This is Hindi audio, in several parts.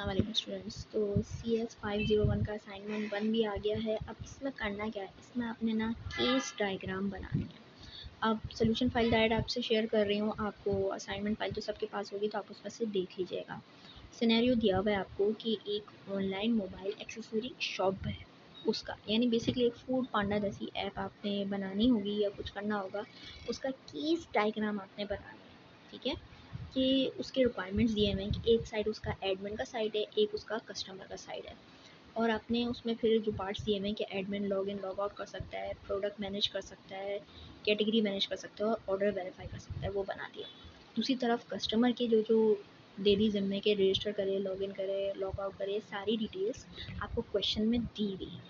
अस्सलाम स्टूडेंट्स। तो CS501 का असाइनमेंट 1 भी आ गया है। अब इसमें करना क्या है, इसमें आपने ना केस डायग्राम बनानी है। अब सोल्यूशन फाइल डायरेक्ट आपसे शेयर कर रही हूँ, आपको असाइनमेंट फाइल तो सबके पास होगी, तो आप उसमें से देख लीजिएगा। सिनेरियो दिया हुआ है आपको कि एक ऑनलाइन मोबाइल एक्सेसरी शॉप है उसका, यानी बेसिकली एक फूड पांडा जैसी ऐप आपने बनानी होगी या कुछ करना होगा, उसका केस डायग्राम आपने बनाना है। ठीक है, कि उसके रिक्वायरमेंट्स दिए हुए हैं कि एक साइड उसका एडमिन का साइड है, एक उसका कस्टमर का साइड है, और आपने उसमें फिर जो पार्ट्स दिए हुए हैं कि admin log in log out कर सकता है, प्रोडक्ट मैनेज कर सकता है, कैटेगरी मैनेज कर सकता है और ऑर्डर वेरीफाई कर सकता है, वो बना दिया। दूसरी तरफ कस्टमर के जो जो दे दी जिम्मे के रजिस्टर करे, लॉग इन करे, लॉग आउट करे, सारी डिटेल्स आपको क्वेश्चन में दी गई।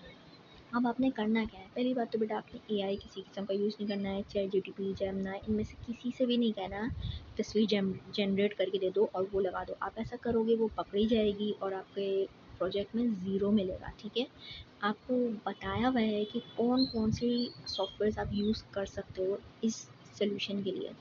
अब आपने करना क्या है, पहली बात तो बेटा आपने एआई किसी किस्म का यूज़ नहीं करना है, चैट जीटीपी, जेमिनी, इनमें से किसी से भी नहीं कहना तस्वीर जनरेट करके दे दो और वो लगा दो। आप ऐसा करोगे वो पकड़ी जाएगी और आपके प्रोजेक्ट में ज़ीरो मिलेगा। ठीक है, आपको बताया हुआ है कि कौन कौन सी सॉफ्टवेयर आप यूज़ कर सकते हो इस सोल्यूशन के लिए।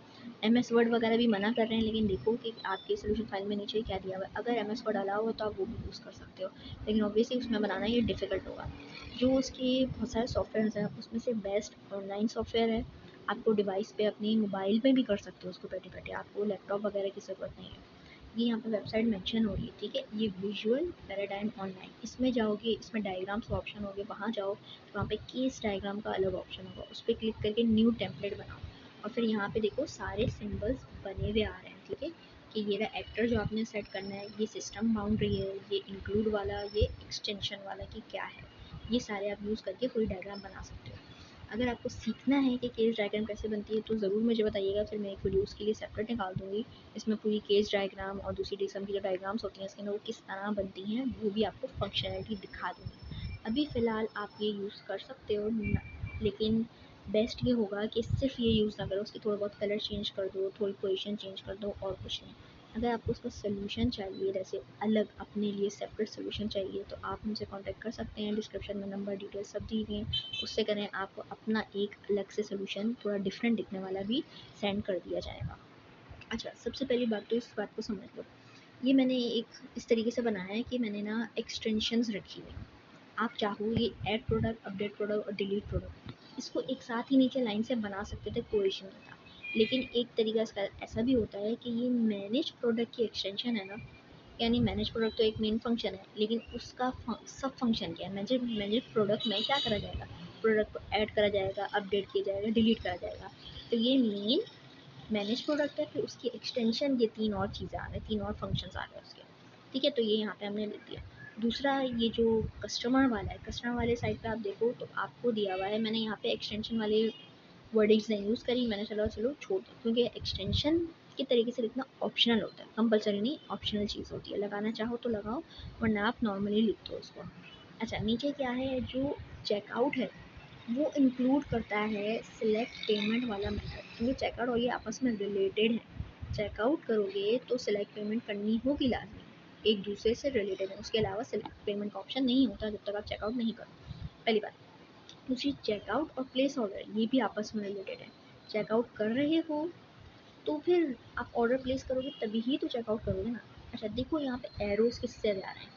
MS वर्ड वगैरह भी मना कर रहे हैं, लेकिन देखो कि आपके सोल्यूशन फाइल में नीचे क्या दिया हुआ है। अगर MS वर्ड अलाउ हो तो आप वो भी यूज़ कर सकते हो, लेकिन ऑब्वियसली उसमें बनाना ये डिफ़िकल्ट होगा। जो उसके बहुत सारे सॉफ्टवेयर हैं, उसमें से बेस्ट ऑनलाइन सॉफ्टवेयर है। आपको डिवाइस पे अपनी मोबाइल पे भी कर सकते हो उसको बैठे बैठे, आपको लैपटॉप वगैरह की ज़रूरत नहीं है। ये यहाँ पे वेबसाइट मेंशन हो रही है। ठीक है, ये विजुअल पैराडाइम ऑनलाइन, इसमें जाओगे, इसमें डायग्राम्स का ऑप्शन होगा, वहाँ जाओ तो वहाँ पे केस डायग्राम का अलग ऑप्शन होगा, उस पर क्लिक करके न्यू टेम्पलेट बनाओ और फिर यहाँ पे देखो सारे सिंबल्स बने हुए आ रहे हैं। ठीक है, कि ये रहा एक्टर जो आपने सेट करना है, ये सिस्टम बाउंड्री है, ये इंक्लूड वाला, ये एक्सटेंशन वाला कि क्या है, ये सारे आप यूज़ करके पूरी डायग्राम बना सकते हो। अगर आपको सीखना है कि केस डायग्राम कैसे बनती है तो ज़रूर मुझे बताइएगा, फिर मैं एक वीडियो उसके लिए सेपरेट निकाल दूँगी। इसमें पूरी केस डायग्राम और दूसरी किस्म की जो डायग्राम्स होती हैं इसके अंदर वो किस तरह बनती हैं वो भी आपको फंक्शनैलिटी दिखा दूँगी। अभी फ़िलहाल आप ये यूज़ कर सकते हो, लेकिन बेस्ट ये होगा कि सिर्फ ये यूज़ ना करो, उसके थोड़ा बहुत कलर चेंज कर दो, थोड़ी पोजीशन चेंज कर दो और कुछ नहीं। अगर आपको उसका सोल्यूशन चाहिए, जैसे अलग अपने लिए सेपरेट सोल्यूशन चाहिए, तो आप मुझसे कांटेक्ट कर सकते हैं। डिस्क्रिप्शन में नंबर डिटेल सब दी गई हैं, उससे करें, आपको अपना एक अलग से सोल्यूशन थोड़ा डिफरेंट दिखने वाला भी सेंड कर दिया जाएगा। अच्छा, सबसे पहली बात तो इस बात को समझ लो, ये मैंने एक इस तरीके से बनाया है कि मैंने ना एक्सटेंशंस रखी हुई हैं। आप चाहो ये ऐड प्रोडक्ट, अपडेट प्रोडक्ट और डिलीट प्रोडक्ट, इसको एक साथ ही नीचे लाइन से बना सकते थे, कोई इशू नहीं था। लेकिन एक तरीका इसका ऐसा भी होता है कि ये मैनेज प्रोडक्ट की एक्सटेंशन है ना, यानी मैनेज प्रोडक्ट तो एक मेन फंक्शन है, लेकिन उसका सब फंक्शन क्या है, मैनेज प्रोडक्ट में क्या करा जाएगा, प्रोडक्ट को ऐड करा जाएगा, अपडेट किया जाएगा, डिलीट करा जाएगा। तो ये मेन मैनेज प्रोडक्ट है, फिर उसकी एक्सटेंशन, ये 3 और चीज़ें आ रही हैं, 3 और फंक्शंस आ रहे हैं उसके। ठीक है, तो ये यहाँ पे हमने लिख दिया। दूसरा, ये जो कस्टमर वाला है, कस्टमर वाले साइड पे आप देखो तो आपको दिया हुआ है, मैंने यहाँ पे एक्सटेंशन वाले वर्डिंग्स नहीं यूज़ करी, मैंने चलो छोड़ दें, क्योंकि एक्सटेंशन के तरीके से लिखना ऑप्शनल होता है, कंपलसरी नहीं, ऑप्शनल चीज़ होती है। लगाना चाहो तो लगाओ, वरना आप नॉर्मली लिख दो उसको। अच्छा, नीचे क्या है, जो चेकआउट है वो इंक्लूड करता है सिलेक्ट पेमेंट वाला मेथड, क्योंकि चेकआउट और ये आपस में रिलेटेड है। चेकआउट करोगे तो सिलेक्ट पेमेंट करनी होगी लाजमी, एक दूसरे से रिलेटेड है, उसके अलावा सिलेक्ट पेमेंट का ऑप्शन नहीं होता जब तक आप चेकआउट नहीं करो, पहली बात। दूसरी, चेकआउट और प्लेस ऑर्डर ये भी आपस में रिलेटेड है। चेकआउट कर रहे हो तो फिर आप ऑर्डर प्लेस करोगे तभी ही तो चेकआउट करोगे ना। अच्छा देखो, यहाँ पे एरोस किससे जा रहे हैं,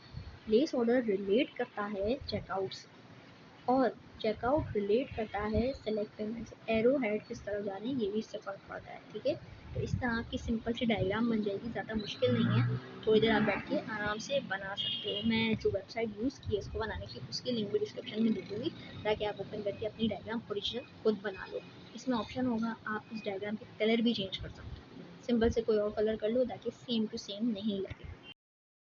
प्लेस ऑर्डर रिलेट करता है चेकआउट से और चेकआउट रिलेट करता है सेलेक्ट पेमेंट से। एरो हेड किस तरफ जा रहे हैं ये भी इससे फ़र्क पड़ता है। ठीक है, तो इस तरह आपकी सिंपल सी डायग्राम बन जाएगी, ज़्यादा मुश्किल नहीं है, थोड़ी देर आप बैठ के आराम से बना सकते हो। मैं जो वेबसाइट यूज़ की है इसको बनाने की, उसकी लिंक भी डिस्क्रिप्शन में दे दूँगी, ताकि आप ओपन करके अपनी डायग्राम ओरिजिनल खुद बना लो। इसमें ऑप्शन होगा, आप इस डायग्राम के कलर भी चेंज कर सकते हो, सिंपल से कोई और कलर कर लो ताकि सेम टू सेम नहीं लगे।